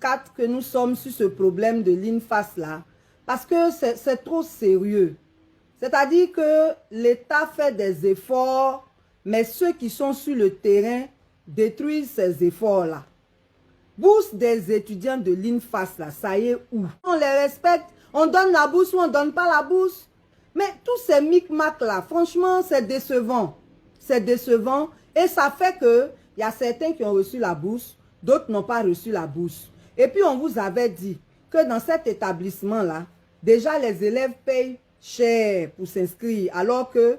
4 que nous sommes sur ce problème de l'INFAS là, parce que c'est trop sérieux. C'est-à-dire que l'État fait des efforts, mais ceux qui sont sur le terrain détruisent ces efforts-là. Bourse des étudiants de l'INFAS, là, ça y est où? On les respecte, on donne la bourse ou on ne donne pas la bourse. Mais tous ces micmacs-là, franchement, c'est décevant. C'est décevant et ça fait que il y a certains qui ont reçu la bourse, d'autres n'ont pas reçu la bourse. Et puis, on vous avait dit que dans cet établissement-là, déjà, les élèves payent cher pour s'inscrire, alors que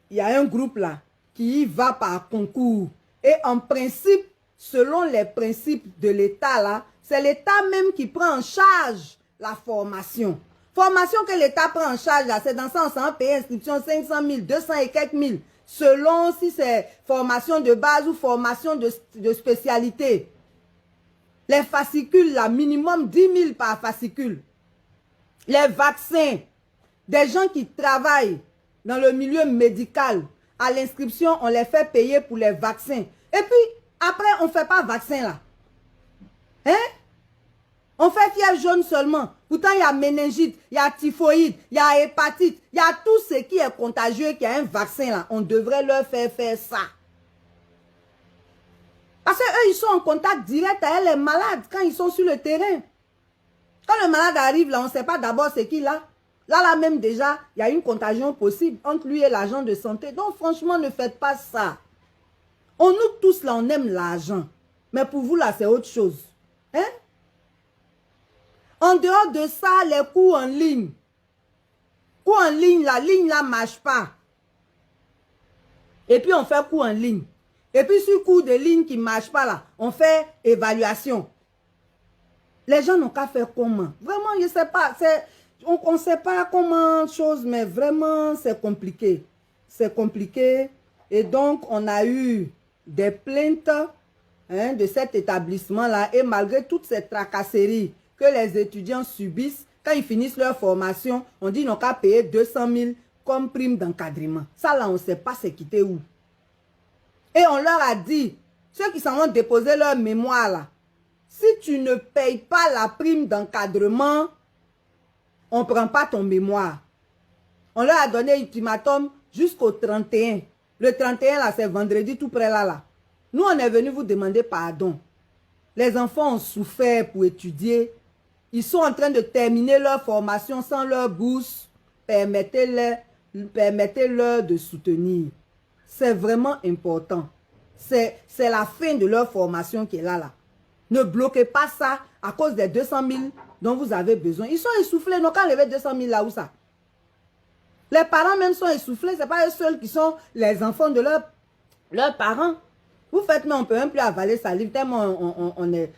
il y a un groupe là qui y va par concours. Et en principe, selon les principes de l'État là, c'est l'État même qui prend en charge la formation. Formation que l'État prend en charge là, c'est dans ça, on s'en paye inscription 500 000, 200 et quelques mille, selon si c'est formation de base ou formation de spécialité. Les fascicules là, minimum 10 000 par fascicule. Les vaccins, des gens qui travaillent dans le milieu médical, à l'inscription, on les fait payer pour les vaccins. Et puis, après, on ne fait pas vaccin là. Hein? On fait fièvre jaune seulement. Pourtant, il y a méningite, il y a typhoïde, il y a hépatite, il y a tout ce qui est contagieux, qui a un vaccin là. On devrait leur faire ça. Parce qu'eux, ils sont en contact direct avec les malades quand ils sont sur le terrain. Quand le malade arrive là, on ne sait pas d'abord ce qu'il a. Là même déjà, il y a une contagion possible entre lui et l'agent de santé. Donc franchement, ne faites pas ça. Nous tous là, on aime l'argent. Mais pour vous là, c'est autre chose. Hein? En dehors de ça, les cours en ligne. Cours en ligne, la ligne là ne marche pas. Et puis on fait cours en ligne. Et puis sur cours de ligne qui ne marche pas là, on fait évaluation. Les gens n'ont qu'à faire comment? Vraiment, je ne sais pas. On ne sait pas comment chose, mais vraiment, c'est compliqué. C'est compliqué. Et donc, on a eu des plaintes de cet établissement-là. Et malgré toutes ces tracasseries que les étudiants subissent, quand ils finissent leur formation, on dit qu'ils n'ont qu'à payer 200 000 comme prime d'encadrement. Ça, là, on ne sait pas c'est quitté où. Et on leur a dit, ceux qui s'en vont déposer leur mémoire, là, si tu ne payes pas la prime d'encadrement, on ne prend pas ton mémoire. On leur a donné ultimatum jusqu'au 31. Le 31, là, c'est vendredi tout près là. Nous, on est venu vous demander pardon. Les enfants ont souffert pour étudier. Ils sont en train de terminer leur formation sans leur bourse. Permettez-leur de soutenir. C'est vraiment important. C'est la fin de leur formation qui est là. Ne bloquez pas ça à cause des 200 000 dont vous avez besoin. Ils sont essoufflés. Donc, quand enlever 200 000 là où ça? Les parents même sont essoufflés. Ce n'est pas eux seuls qui sont les enfants de leurs parents. Vous faites, mais on ne peut même plus avaler salive tellement on est...